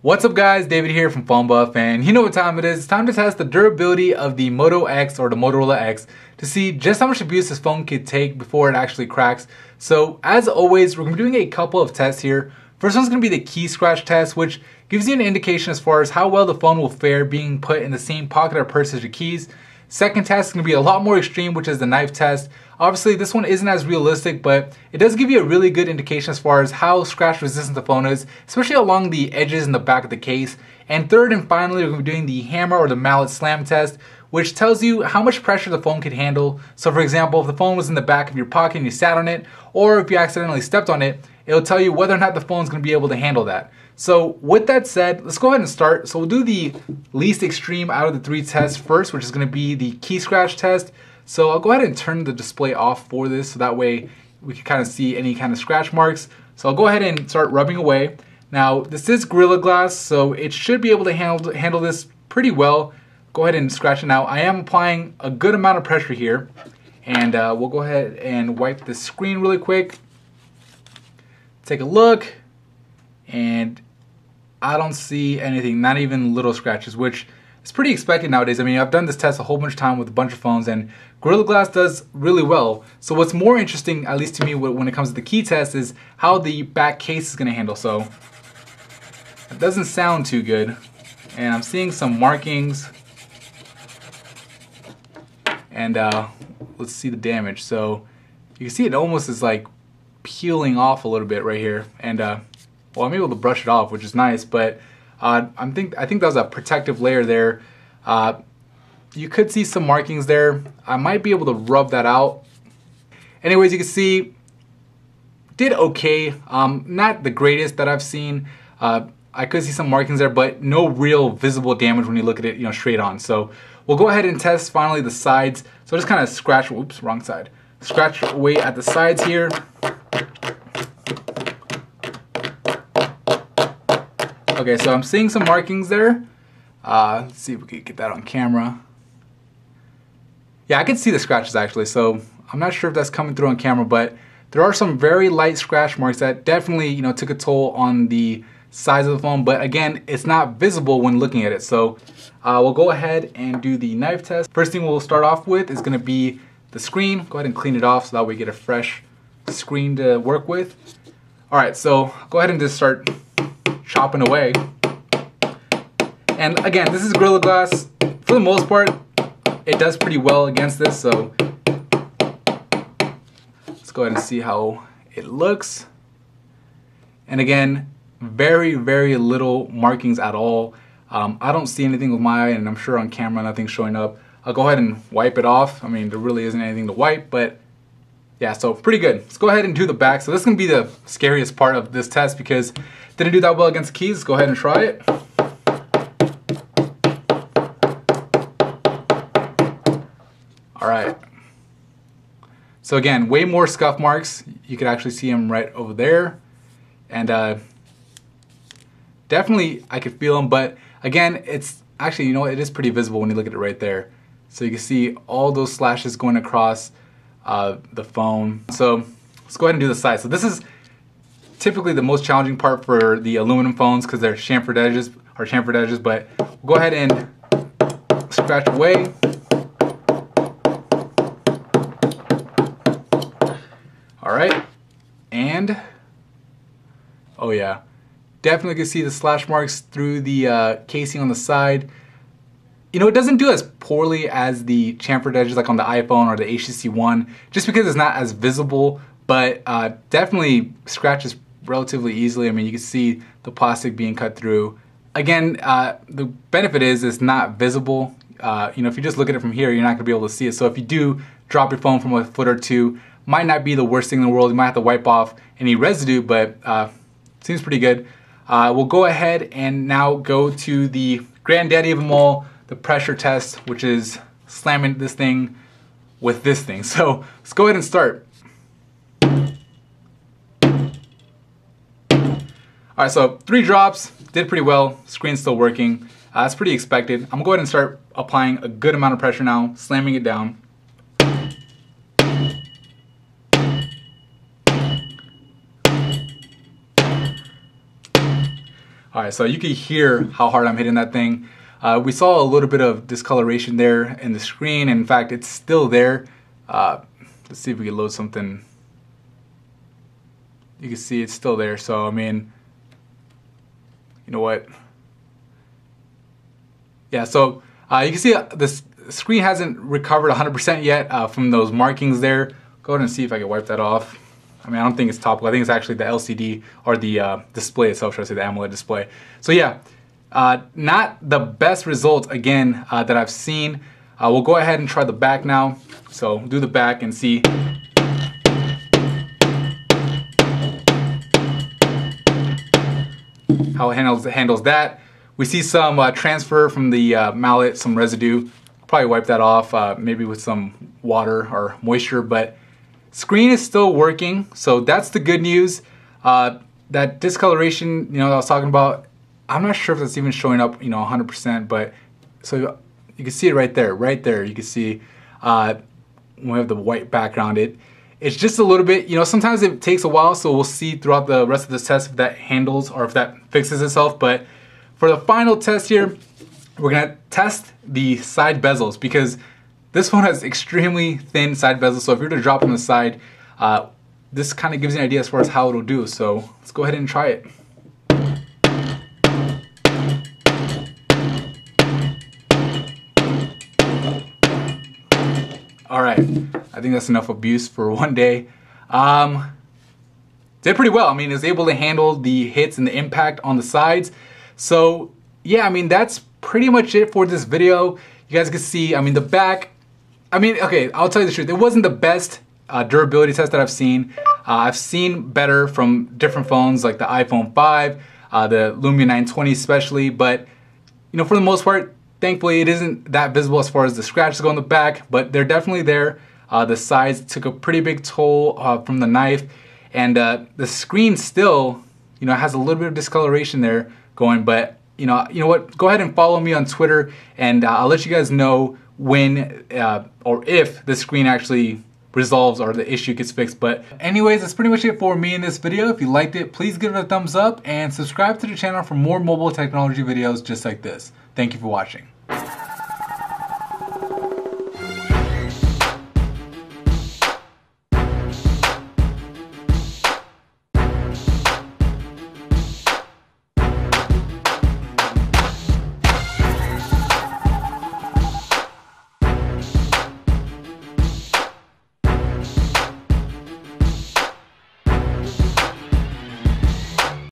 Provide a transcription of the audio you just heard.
What's up guys, David here from Phone Buff, and you know what time it is. It's time to test the durability of the Moto X or the Motorola X to see just how much abuse this phone could take before it actually cracks. So as always, we're going to be doing a couple of tests here. First one's going to be the key scratch test, which gives you an indication as far as how well the phone will fare being put in the same pocket or purse as your keys. Second test is going to be a lot more extreme, which is the knife test. Obviously, this one isn't as realistic, but it does give you a really good indication as far as how scratch resistant the phone is, especially along the edges and the back of the case. And third and finally, we're going to be doing the hammer or the mallet slam test, which tells you how much pressure the phone could handle. So for example, if the phone was in the back of your pocket and you sat on it, or if you accidentally stepped on it, it'll tell you whether or not the phone's going to be able to handle that. So with that said, let's go ahead and start. So we'll do the least extreme out of the three tests first, which is going to be the key scratch test. So I'll go ahead and turn the display off for this so that way we can kind of see any kind of scratch marks. So I'll go ahead and start rubbing away. Now this is Gorilla Glass, so it should be able to handle this pretty well. Go ahead and scratch it now. I am applying a good amount of pressure here, and we'll go ahead and wipe the screen really quick. Take a look, and I don't see anything, not even little scratches, which is pretty expected nowadays. I mean, I've done this test a whole bunch of time with a bunch of phones, and Gorilla Glass does really well. So what's more interesting, at least to me, when it comes to the key test, is how the back case is going to handle. So it doesn't sound too good, and I'm seeing some markings, and let's see the damage. So you can see it almost is like peeling off a little bit right here, and well, I'm able to brush it off, which is nice, but I think that was a protective layer there. You could see some markings there. I might be able to rub that out. Anyways, you can see, did okay. Not the greatest that I've seen. I could see some markings there, but no real visible damage when you look at it, straight on. So we'll go ahead and test finally the sides. So just kind of scratch, oops, wrong side. Scratch away at the sides here. Okay, so I'm seeing some markings there. Let's see if we can get that on camera. Yeah, I can see the scratches actually, so I'm not sure if that's coming through on camera, but there are some very light scratch marks that definitely, took a toll on the size of the phone, but again, it's not visible when looking at it. So we'll go ahead and do the knife test. First thing we'll start off with is gonna be the screen. Go ahead and clean it off so that we get a fresh screen to work with. All right, so go ahead and just start chopping away. And again, this is Gorilla Glass. For the most part, it does pretty well against this, so let's go ahead and see how it looks. And again, very, very little markings at all. I don't see anything with my eye, and I'm sure on camera nothing's showing up. I'll go ahead and wipe it off. I mean, there really isn't anything to wipe, but yeah, so pretty good. Let's go ahead and do the back. So this is gonna be the scariest part of this test because it didn't do that well against the keys. Let's go ahead and try it. All right. So again, way more scuff marks. You could actually see them right over there. And definitely I could feel them, but again, it's actually, it is pretty visible when you look at it right there. So you can see all those slashes going across the phone. So let's go ahead and do the side. So this is typically the most challenging part for the aluminum phones because they're chamfered edges, but we'll go ahead and scratch away. All right, and oh yeah, definitely can see the slash marks through the casing on the side. It doesn't do as poorly as the chamfered edges like on the iPhone or the HTC One, just because it's not as visible, but definitely scratches relatively easily. I mean, you can see the plastic being cut through. Again, the benefit is it's not visible. If you just look at it from here, you're not gonna be able to see it. So if you do drop your phone from a foot or two, might not be the worst thing in the world. You might have to wipe off any residue, but seems pretty good. We'll go ahead and now go to the granddaddy of them all, the pressure test, which is slamming this thing with this thing. So let's go ahead and start. All right, so 3 drops, did pretty well. Screen's still working. That's pretty expected. I'm gonna go ahead and start applying a good amount of pressure now, slamming it down. All right, so you can hear how hard I'm hitting that thing. We saw a little bit of discoloration there in the screen. In fact, it's still there. Let's see if we can load something. You can see it's still there. So, I mean, you know what? Yeah, so you can see this screen hasn't recovered 100% yet from those markings there. Go ahead and see if I can wipe that off. I mean, I don't think it's topical. I think it's actually the LCD or the display itself, should I say, the AMOLED display. So yeah, not the best results again that I've seen. We'll go ahead and try the back now. So do the back and see. How it handles that. We see some transfer from the mallet, some residue. Probably wipe that off, maybe with some water or moisture, but screen is still working, so that's the good news. That discoloration, you know, that I was talking about, I'm not sure if that's even showing up, you know, 100%, but so you can see it right there, You can see when we have the white background, it's just a little bit, you know, sometimes it takes a while, so we'll see throughout the rest of this test if that handles or if that fixes itself. But for the final test here, we're gonna test the side bezels because this phone has extremely thin side bezels, so if you were to drop on the side, this kind of gives you an idea as far as how it'll do. So let's go ahead and try it. All right, I think that's enough abuse for one day. Did pretty well. I mean, it's able to handle the hits and the impact on the sides. So yeah, I mean, that's pretty much it for this video. You guys can see, I mean, the back, I mean, okay, I'll tell you the truth. It wasn't the best durability test that I've seen. I've seen better from different phones like the iPhone 5, the Lumia 920 especially, but you know, for the most part, thankfully it isn't that visible as far as the scratches go on the back, but they're definitely there. The sides took a pretty big toll from the knife, and the screen still, you know, has a little bit of discoloration there going, but you know what, go ahead and follow me on Twitter, and I'll let you guys know when or if the screen actually resolves or the issue gets fixed. But anyways, that's pretty much it for me in this video. If you liked it, please give it a thumbs up and subscribe to the channel for more mobile technology videos just like this. Thank you for watching.